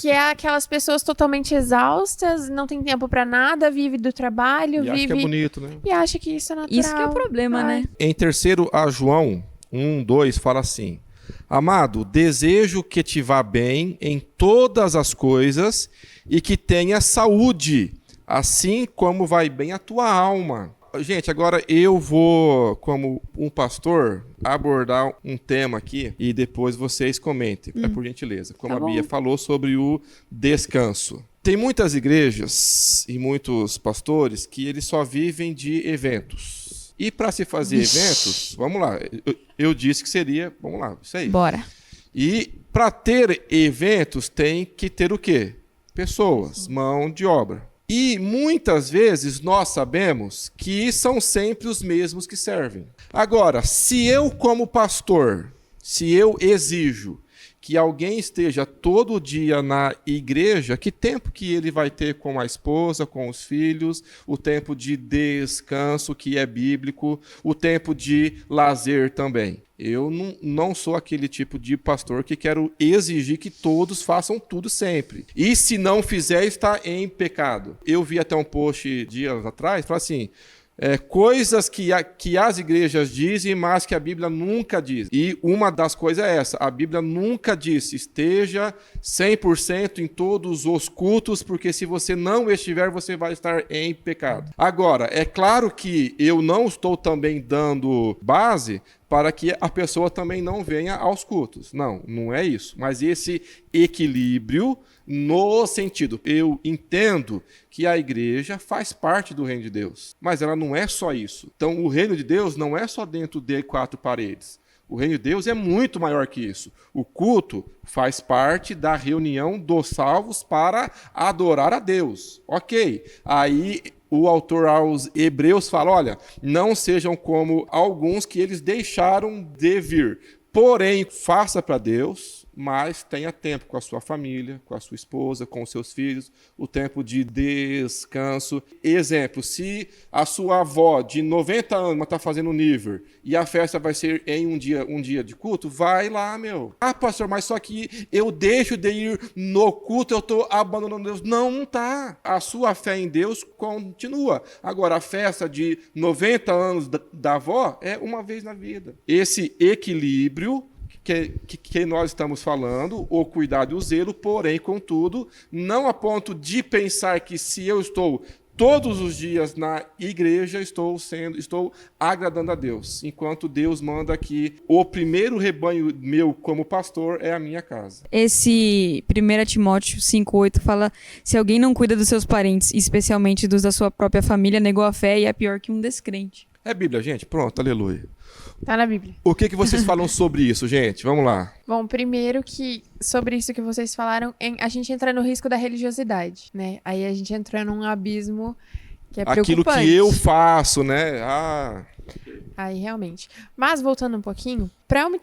Que é aquelas pessoas totalmente exaustas, não tem tempo pra nada, vive do trabalho, E acho vive... que é bonito, né? E acha que isso é natural. Isso que é o problema, Ai. né? Em 3º a João 1:2 fala assim: Amado, desejo que te vá bem em todas as coisas e que tenha saúde, assim como vai bem a tua alma. Gente, agora eu vou, como um pastor, abordar um tema aqui e depois vocês comentem, por gentileza. Como Tá a bom. Bia falou sobre o descanso. Tem muitas igrejas e muitos pastores que eles só vivem de eventos. E para se fazer eventos, vamos lá, eu disse que seria, vamos lá, isso aí. Bora. E para ter eventos tem que ter o quê? Pessoas, mão de obra. E muitas vezes nós sabemos que são sempre os mesmos que servem. Agora, se eu como pastor, se eu exijo que alguém esteja todo dia na igreja, que tempo que ele vai ter com a esposa, com os filhos, o tempo de descanso que é bíblico, o tempo de lazer também. Eu não sou aquele tipo de pastor que quero exigir que todos façam tudo sempre. E se não fizer, está em pecado. Eu vi até um post dias atrás, fala assim... coisas que as igrejas dizem, mas que a Bíblia nunca diz. E uma das coisas é essa: a Bíblia nunca disse esteja 100% em todos os cultos, porque se você não estiver, você vai estar em pecado. Agora, é claro que eu não estou também dando base para que a pessoa também não venha aos cultos. Não é isso. Mas esse equilíbrio no sentido, eu entendo que a igreja faz parte do reino de Deus, mas ela não é só isso. Então, o reino de Deus não é só dentro de 4 paredes. O reino de Deus é muito maior que isso. O culto faz parte da reunião dos salvos para adorar a Deus. Ok. Aí o autor aos Hebreus fala, olha, não sejam como alguns que eles deixaram de vir. Porém, faça para Deus, mas tenha tempo com a sua família, com a sua esposa, com os seus filhos, o tempo de descanso. Exemplo, se a sua avó de 90 anos está fazendo nível e a festa vai ser em um dia de culto, vai lá, meu. Ah, pastor, mas só que eu deixo de ir no culto, eu estou abandonando Deus. Não tá. A sua fé em Deus continua. Agora, a festa de 90 anos da avó é uma vez na vida. Esse equilíbrio que nós estamos falando, o cuidado e o zelo, porém, contudo, não a ponto de pensar que se eu estou todos os dias na igreja, estou agradando a Deus, enquanto Deus manda que o primeiro rebanho meu como pastor é a minha casa. Esse 1 Timóteo 5,8 fala: se alguém não cuida dos seus parentes, especialmente dos da sua própria família, negou a fé e é pior que um descrente. É Bíblia, gente? Pronto, aleluia. Tá na Bíblia. O que vocês falam sobre isso, gente? Vamos lá. Bom, primeiro que sobre isso que vocês falaram, a gente entra no risco da religiosidade, né? Aí a gente entra num abismo que é Aquilo preocupante. que eu faço, né? Aí, realmente. Mas, voltando um pouquinho, para eu me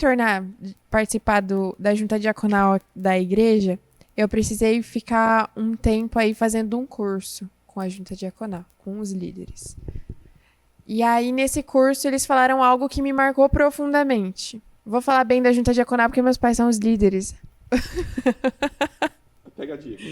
participar da junta diaconal da igreja, eu precisei ficar um tempo aí fazendo um curso com a junta diaconal, com os líderes. E aí, nesse curso, eles falaram algo que me marcou profundamente. Vou falar bem da junta diaconal porque meus pais são os líderes. Pega a dica.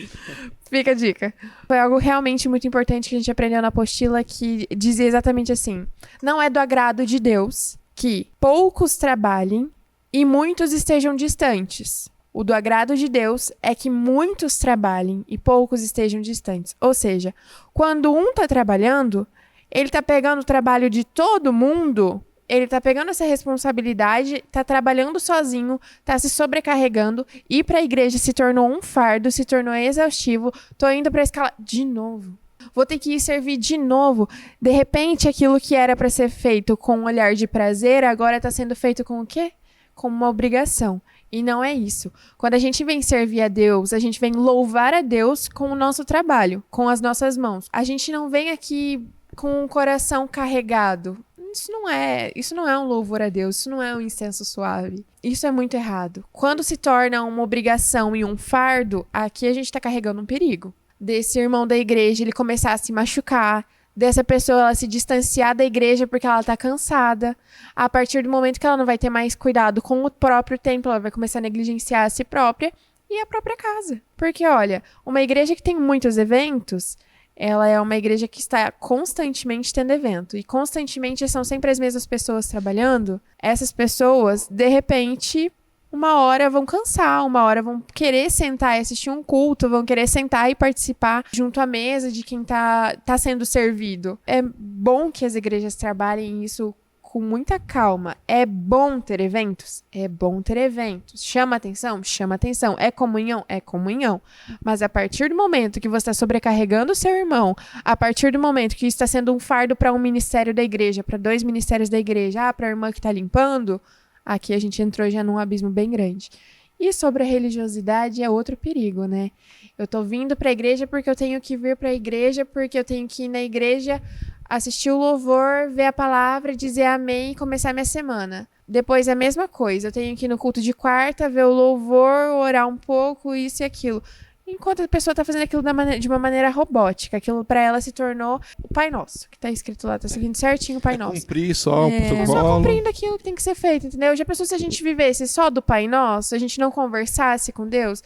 Fica a dica. Foi algo realmente muito importante que a gente aprendeu na apostila, que dizia exatamente assim: não é do agrado de Deus que poucos trabalhem e muitos estejam distantes. O do agrado de Deus é que muitos trabalhem e poucos estejam distantes. Ou seja, quando um está trabalhando, ele está pegando o trabalho de todo mundo, ele está pegando essa responsabilidade, está trabalhando sozinho, está se sobrecarregando, ir para a igreja se tornou um fardo, se tornou exaustivo, tô indo para a escala de novo. Vou ter que ir servir de novo. De repente, aquilo que era para ser feito com um olhar de prazer, agora está sendo feito com o quê? Com uma obrigação. E não é isso. Quando a gente vem servir a Deus, a gente vem louvar a Deus com o nosso trabalho, com as nossas mãos. A gente não vem aqui com o coração carregado. Isso não é um louvor a Deus, isso não é um incenso suave. Isso é muito errado. Quando se torna uma obrigação e um fardo, aqui a gente está carregando um perigo. Desse irmão da igreja, ele começar a se machucar, dessa pessoa ela se distanciar da igreja porque ela tá cansada. A partir do momento que ela não vai ter mais cuidado com o próprio templo, ela vai começar a negligenciar a si própria e a própria casa. Porque, olha, uma igreja que tem muitos eventos, ela é uma igreja que está constantemente tendo evento. E constantemente são sempre as mesmas pessoas trabalhando. Essas pessoas, de repente, uma hora vão cansar, uma hora vão querer sentar e assistir um culto, vão querer sentar e participar junto à mesa de quem tá sendo servido. É bom que as igrejas trabalhem isso com muita calma. É bom ter eventos? É bom ter eventos. Chama atenção? Chama atenção. É comunhão? É comunhão. Mas a partir do momento que você está sobrecarregando o seu irmão, a partir do momento que isso está sendo um fardo para um ministério da igreja, para 2 ministérios da igreja, para a irmã que está limpando, aqui a gente entrou já num abismo bem grande. E sobre a religiosidade é outro perigo, né? Eu tô vindo para a igreja porque eu tenho que vir para a igreja, porque eu tenho que ir na igreja, assistir o louvor, ver a palavra, dizer amém e começar minha semana. Depois é a mesma coisa, eu tenho que ir no culto de quarta, ver o louvor, orar um pouco, isso e aquilo. Enquanto a pessoa tá fazendo aquilo de uma maneira robótica, aquilo para ela se tornou o Pai Nosso, que tá escrito lá, tá seguindo certinho o Pai Nosso. Cumprir só o protocolo. Só cumprindo aquilo que tem que ser feito, entendeu? Já pensou se a gente vivesse só do Pai Nosso, a gente não conversasse com Deus?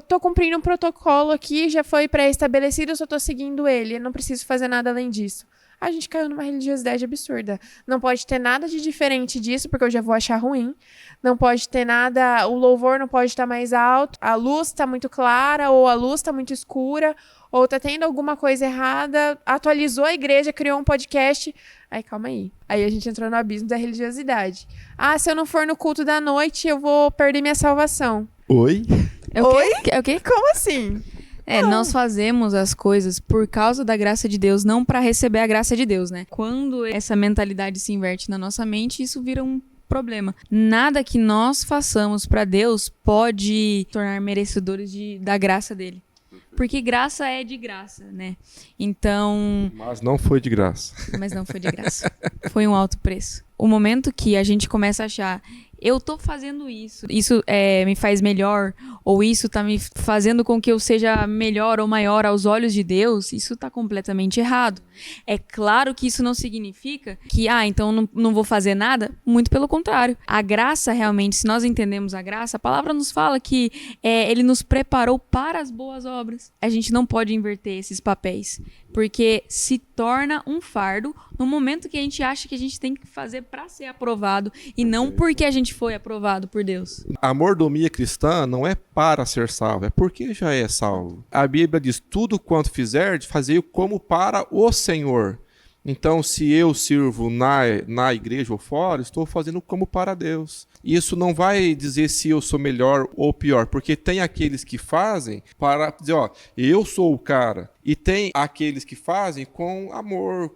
Tô cumprindo um protocolo aqui, já foi pré-estabelecido, eu só tô seguindo ele, eu não preciso fazer nada além disso. A gente caiu numa religiosidade absurda. Não pode ter nada de diferente disso, porque eu já vou achar ruim. Não pode ter nada, o louvor não pode estar mais alto, a luz está muito clara, ou a luz está muito escura, ou tá tendo alguma coisa errada, atualizou a igreja, criou um podcast. Aí, calma aí. Aí a gente entrou no abismo da religiosidade. Ah, se eu não for no culto da noite, eu vou perder minha salvação. Oi? Oi? É o quê? Como assim? Nós fazemos as coisas por causa da graça de Deus, não para receber a graça de Deus, né? Quando essa mentalidade se inverte na nossa mente, isso vira um problema. Nada que nós façamos para Deus pode tornar merecedores da graça dele. Porque graça é de graça, né? Então... Mas não foi de graça. Mas não foi de graça. Foi um alto preço. O momento que a gente começa a achar... Eu tô fazendo isso me faz melhor, ou isso tá me fazendo com que eu seja melhor ou maior aos olhos de Deus, isso tá completamente errado. É claro que isso não significa que, então não vou fazer nada, muito pelo contrário. A graça realmente, se nós entendemos a graça, a palavra nos fala que ele nos preparou para as boas obras. A gente não pode inverter esses papéis, porque se torna um fardo no momento que a gente acha que a gente tem que fazer para ser aprovado e não porque a gente foi aprovado por Deus. A mordomia cristã não é para ser salvo, é porque já é salvo. A Bíblia diz, tudo quanto fizer, fazei como para o Senhor. Então, se eu sirvo na igreja ou fora, estou fazendo como para Deus. Isso não vai dizer se eu sou melhor ou pior, porque tem aqueles que fazem para dizer, eu sou o cara. E tem aqueles que fazem com amor,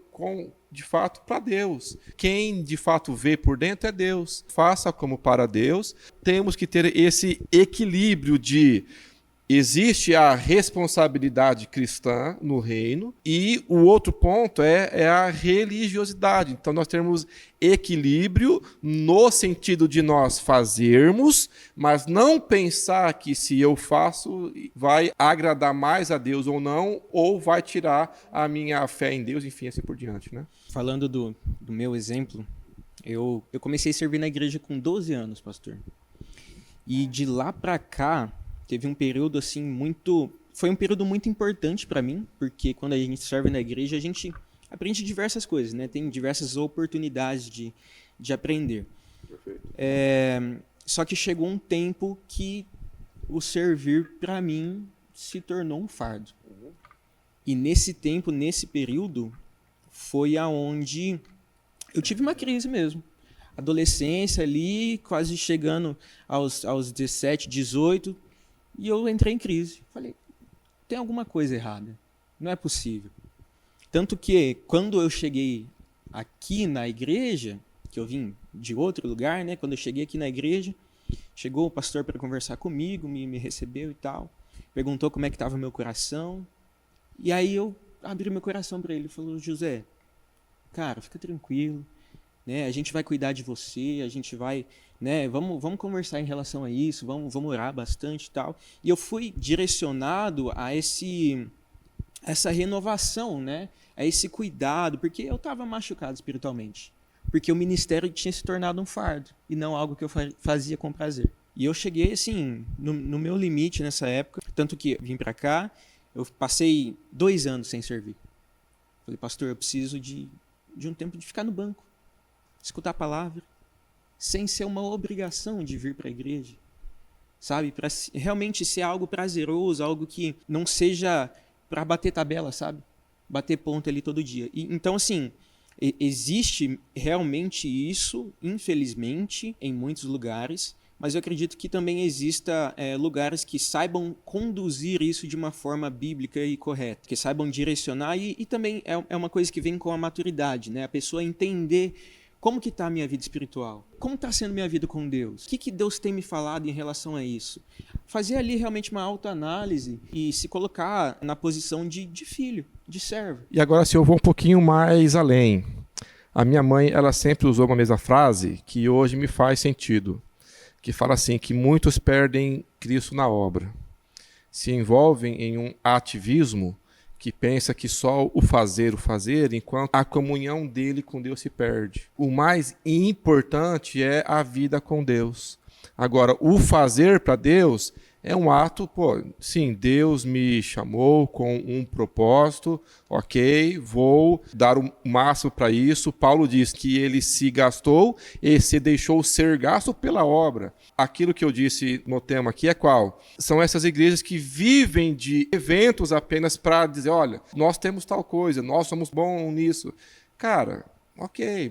de fato, para Deus. Quem de fato vê por dentro é Deus. Faça como para Deus. Temos que ter esse equilíbrio de... Existe a responsabilidade cristã no reino e o outro ponto é a religiosidade. Então nós temos equilíbrio no sentido de nós fazermos, mas não pensar que se eu faço vai agradar mais a Deus ou não, ou vai tirar a minha fé em Deus, enfim, assim por diante, né? Falando do meu exemplo, eu comecei a servir na igreja com 12 anos, pastor. E de lá para cá, teve um período assim foi um período muito importante para mim, porque quando a gente serve na igreja, a gente aprende diversas coisas, né? Tem diversas oportunidades de aprender. Só que chegou um tempo que o servir para mim se tornou um fardo. E nesse tempo, nesse período, foi aonde eu tive uma crise mesmo. Adolescência ali, quase chegando aos 17, 18, e eu entrei em crise. Falei, tem alguma coisa errada. Não é possível. Tanto que, quando eu cheguei aqui na igreja, que eu vim de outro lugar, né? Quando eu cheguei aqui na igreja, chegou o pastor para conversar comigo, me recebeu e tal. Perguntou como é que estava o meu coração. E aí eu abri meu coração para ele. Ele falou, José, cara, fica tranquilo. Né? A gente vai cuidar de você, a gente vai, né? Vamos conversar em relação a isso, vamos orar bastante e tal. E eu fui direcionado a essa renovação, né? a esse cuidado, porque eu estava machucado espiritualmente. Porque o ministério tinha se tornado um fardo e não algo que eu fazia com prazer. E eu cheguei, assim, no meu limite nessa época, tanto que vim para cá, eu passei 2 anos sem servir. Falei, pastor, eu preciso de um tempo de ficar no banco, escutar a palavra, sem ser uma obrigação de vir para a igreja, sabe? Para realmente ser algo prazeroso, algo que não seja para bater tabela, sabe? Bater ponto ali todo dia. Então, assim, existe realmente isso, infelizmente, em muitos lugares, mas eu acredito que também exista lugares que saibam conduzir isso de uma forma bíblica e correta, que saibam direcionar, e também é uma coisa que vem com a maturidade, né? A pessoa entender como que está a minha vida espiritual, como está sendo minha vida com Deus, o que Deus tem me falado em relação a isso. Fazer ali realmente uma autoanálise e se colocar na posição de filho, de servo. E agora, se eu vou um pouquinho mais além, a minha mãe, ela sempre usou uma mesma frase que hoje me faz sentido, que fala assim, que muitos perdem Cristo na obra, se envolvem em um ativismo que pensa que só o fazer, enquanto a comunhão dele com Deus se perde. O mais importante é a vida com Deus. Agora, o fazer para Deus é um ato, sim, Deus me chamou com um propósito, ok, vou dar o máximo para isso. Paulo diz que ele se gastou e se deixou ser gasto pela obra. Aquilo que eu disse no tema aqui é qual? São essas igrejas que vivem de eventos apenas para dizer, olha, nós temos tal coisa, nós somos bons nisso. Cara, ok,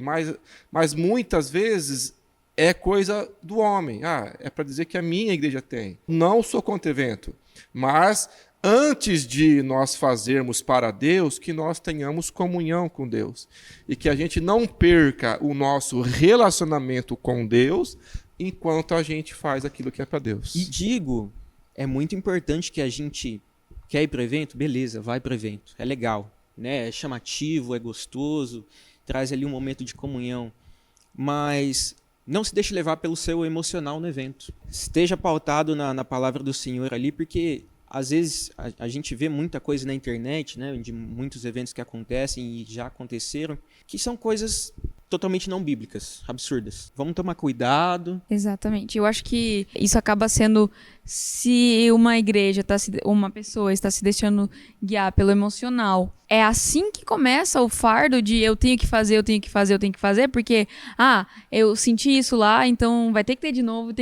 mas muitas vezes é coisa do homem. É para dizer que a minha igreja tem. Não sou contra evento, mas antes de nós fazermos para Deus, que nós tenhamos comunhão com Deus. E que a gente não perca o nosso relacionamento com Deus enquanto a gente faz aquilo que é para Deus. E digo, é muito importante que a gente quer ir para o evento, beleza, vai para o evento. É legal, né? É chamativo, é gostoso, traz ali um momento de comunhão. Mas não se deixe levar pelo seu emocional no evento. Esteja pautado na palavra do Senhor ali, porque às vezes a gente vê muita coisa na internet, né, de muitos eventos que acontecem e já aconteceram, que são coisas totalmente não bíblicas, absurdas. Vamos tomar cuidado. Exatamente. Eu acho que isso acaba sendo, se uma igreja, uma pessoa está se deixando guiar pelo emocional, é assim que começa o fardo de eu tenho que fazer, porque, eu senti isso lá, então vai ter que ter de novo,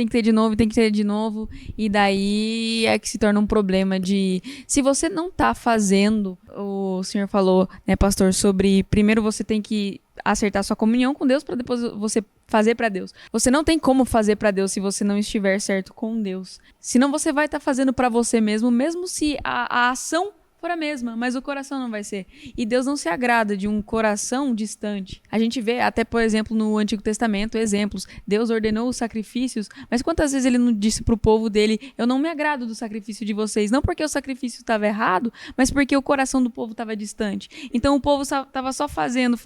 e daí é que se torna um problema de, se você não está fazendo, o senhor falou, né, pastor, sobre primeiro você tem que acertar sua comunhão com Deus para depois você fazer para Deus. Você não tem como fazer para Deus se você não estiver certo com Deus. Senão você vai estar fazendo para você mesmo se a ação for a mesma, mas o coração não vai ser. E Deus não se agrada de um coração distante. A gente vê até, por exemplo, no Antigo Testamento, exemplos. Deus ordenou os sacrifícios, mas quantas vezes ele não disse para o povo dele, eu não me agrado do sacrifício de vocês, não porque o sacrifício estava errado, mas porque o coração do povo estava distante. Então o povo estava só fazendo,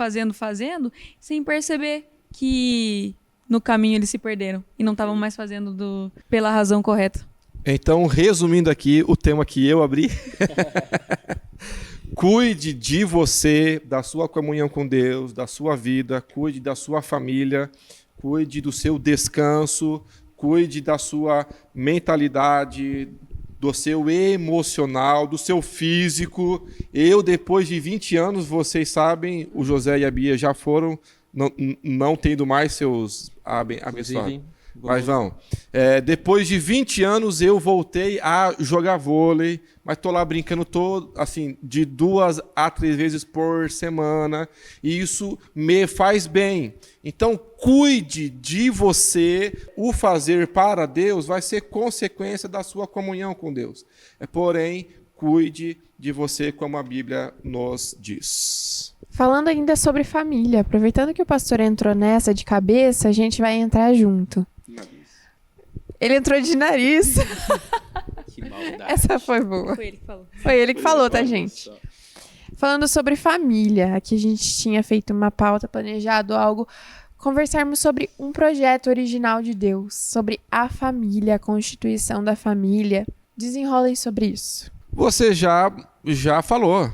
sem perceber que no caminho eles se perderam e não estavam mais fazendo pela razão correta. Então, resumindo aqui o tema que eu abri, cuide de você, da sua comunhão com Deus, da sua vida, cuide da sua família, cuide do seu descanso, cuide da sua mentalidade, do seu emocional, do seu físico. Eu, depois de 20 anos, vocês sabem, o José e a Bia já foram, não tendo mais seus abençoados. Mas vão. Depois de 20 anos eu voltei a jogar vôlei, mas tô lá brincando assim, de 2 a 3 vezes por semana, e isso me faz bem. Então, cuide de você. O fazer para Deus vai ser consequência da sua comunhão com Deus. Porém, cuide de você como a Bíblia nos diz. Falando ainda sobre família, aproveitando que o pastor entrou nessa de cabeça, a gente vai entrar junto. Ele entrou de nariz. Que maldade. Essa foi boa. Foi ele que falou. Foi ele que falou, tá, gente? Falando sobre família, aqui a gente tinha feito uma pauta, planejado algo, conversarmos sobre um projeto original de Deus, sobre a família, a constituição da família. Desenrolem sobre isso. Você já falou.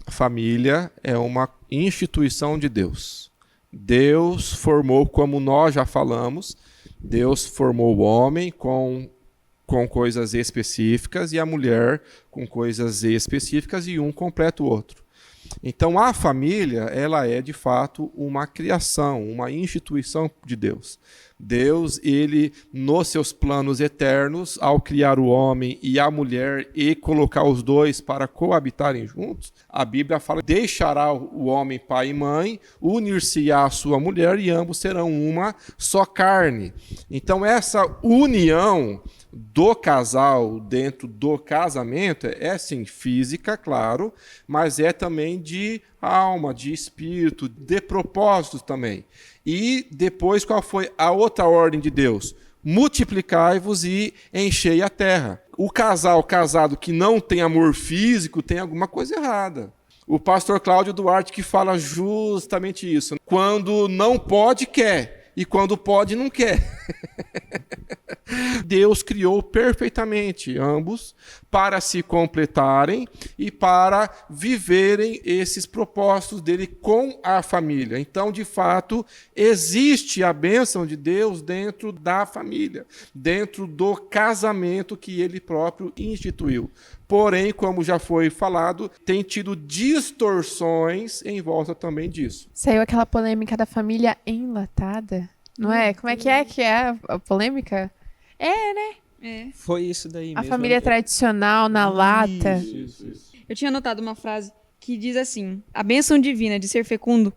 família é uma instituição de Deus. Deus formou, como nós já falamos, Deus formou o homem com coisas específicas e a mulher com coisas específicas e um completa o outro. Então a família, ela é de fato uma criação, uma instituição de Deus. Deus, ele nos seus planos eternos, ao criar o homem e a mulher e colocar os dois para coabitarem juntos, a Bíblia fala: deixará o homem pai e mãe, unir-se-á a sua mulher e ambos serão uma só carne. Então essa união do casal dentro do casamento é sim física, claro, mas é também de alma, de espírito, de propósitos também. E depois, qual foi a outra ordem de Deus? Multiplicai-vos e enchei a terra. O casal casado que não tem amor físico tem alguma coisa errada. O pastor Cláudio Duarte que fala justamente isso. Quando não pode, quer. E quando pode, não quer. Deus criou perfeitamente ambos para se completarem e para viverem esses propósitos dele com a família. Então, de fato, existe a bênção de Deus dentro da família, dentro do casamento que ele próprio instituiu. Porém, como já foi falado, tem tido distorções em volta também disso. Saiu aquela polêmica da família enlatada, não é? Como é que é a polêmica? É, né? É. Foi isso daí A mesmo. família tradicional na lata. Isso. Eu tinha anotado uma frase que diz assim: a bênção divina de ser fecundo,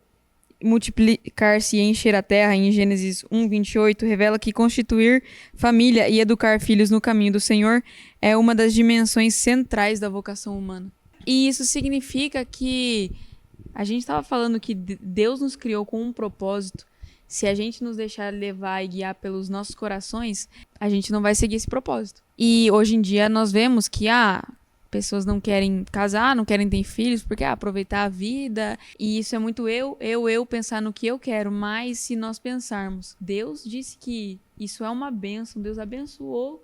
multiplicar-se e encher a terra, em Gênesis 1:28, revela que constituir família e educar filhos no caminho do Senhor é uma das dimensões centrais da vocação humana. E isso significa que a gente estava falando que Deus nos criou com um propósito. Se a gente nos deixar levar e guiar pelos nossos corações, a gente não vai seguir esse propósito. E hoje em dia nós vemos que pessoas não querem casar, não querem ter filhos, porque aproveitar a vida, e isso é muito eu pensar no que eu quero. Mas se nós pensarmos, Deus disse que isso é uma bênção, Deus abençoou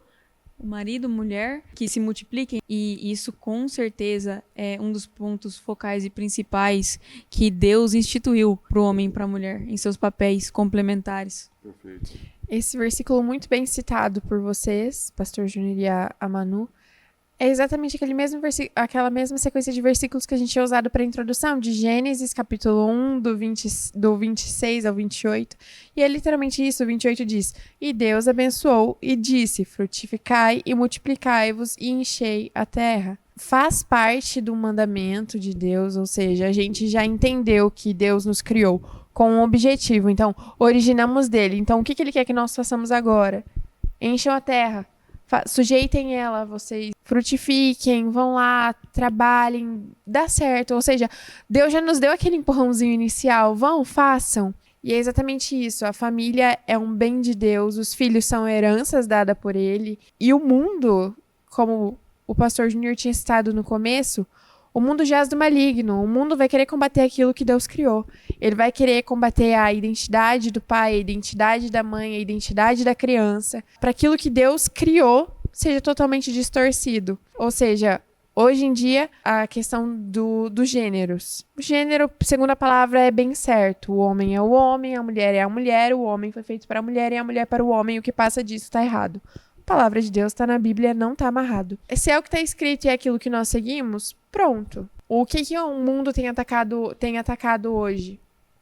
o marido, mulher, que se multipliquem, e isso com certeza é um dos pontos focais e principais que Deus instituiu para o homem e para a mulher, em seus papéis complementares. Perfeito. Esse versículo muito bem citado por vocês, pastor Júnior e a Manu, é exatamente aquela mesma sequência de versículos que a gente tinha usado para a introdução, de Gênesis, capítulo 1, do 26 ao 28. E é literalmente isso, o 28 diz: e Deus abençoou e disse: frutificai e multiplicai-vos e enchei a terra. Faz parte do mandamento de Deus, ou seja, a gente já entendeu que Deus nos criou com um objetivo, então originamos dele. Então o que ele quer que nós façamos agora? Encham a terra. Sujeitem ela, vocês frutifiquem, vão lá, trabalhem, dá certo. Ou seja, Deus já nos deu aquele empurrãozinho inicial, vão, façam. E é exatamente isso, a família é um bem de Deus, os filhos são heranças dadas por ele. E o mundo, como o pastor Júnior tinha citado no começo, o mundo jaz do maligno, o mundo vai querer combater aquilo que Deus criou. Ele vai querer combater a identidade do pai, a identidade da mãe, a identidade da criança, para aquilo que Deus criou seja totalmente distorcido. Ou seja, hoje em dia, a questão dos gêneros. O gênero, segundo a palavra, é bem certo. O homem é o homem, a mulher é a mulher, o homem foi feito para a mulher e a mulher para o homem. O que passa disso está errado. A palavra de Deus está na Bíblia, não está amarrado. Se é o que está escrito e é aquilo que nós seguimos, pronto. O que o mundo tem atacado hoje?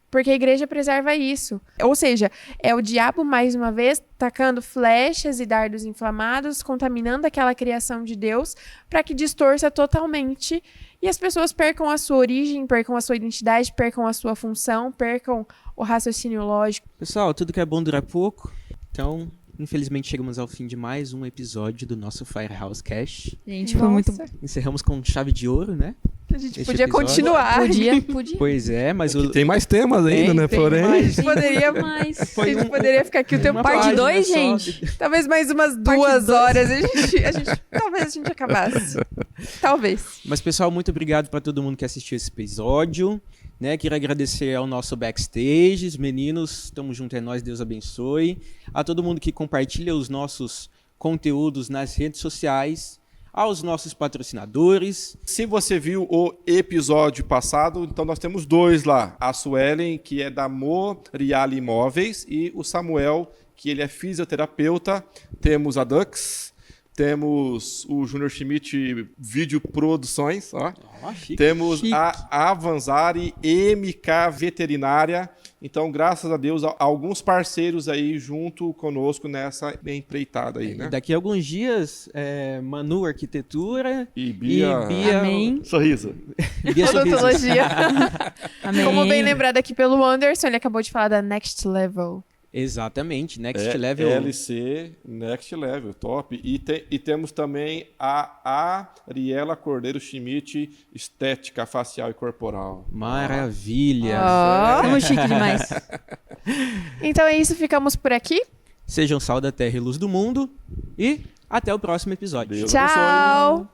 Porque a igreja preserva isso. Ou seja, é o diabo, mais uma vez, tacando flechas e dardos inflamados, contaminando aquela criação de Deus, para que distorça totalmente e as pessoas percam a sua origem, percam a sua identidade, percam a sua função, percam o raciocínio lógico. Pessoal, tudo que é bom dura pouco, então... Infelizmente chegamos ao fim de mais um episódio do nosso Firehouse Cash. Gente, foi muito... Encerramos com chave de ouro, né? A gente Este podia episódio. continuar. Podia. Pois é, mas o... Tem mais temas ainda, né? Tem Porém, mais. Poderia, Mas a gente poderia ficar aqui o tempo uma parte página 2, só. gente. Talvez mais umas 2 horas. Talvez a gente acabasse. Talvez. Mas, pessoal, muito obrigado para todo mundo que assistiu esse episódio. Né? Quero agradecer ao nosso backstage, os meninos, tamo junto, é nóis, Deus abençoe. A todo mundo que compartilha os nossos conteúdos nas redes sociais. aos nossos patrocinadores. Se você viu o episódio passado, então nós temos 2 lá. A Suelen, que é da Morial Imóveis, e o Samuel, que ele é fisioterapeuta. Temos a Dux, temos o Júnior Schmidt Vídeo Produções, ó. Chique. Temos Chique. a Avanzari MK Veterinária. Então, graças a Deus, alguns parceiros aí junto conosco nessa empreitada aí, né? Daqui a alguns dias, Manu Arquitetura E Bia... Amém. Sorriso. Bia Sorrisos. Odontologia. Amém. Como bem lembrado aqui pelo Anderson, ele acabou de falar da Next Level. Exatamente, Next Level. LC Next Level, top. E temos também a Ariela Cordeiro Schmidt, Estética Facial e Corporal. Maravilha. Estamos chique demais. Então é isso, ficamos por aqui. Sejam sal da terra e luz do mundo. E até o próximo episódio. Deus Tchau!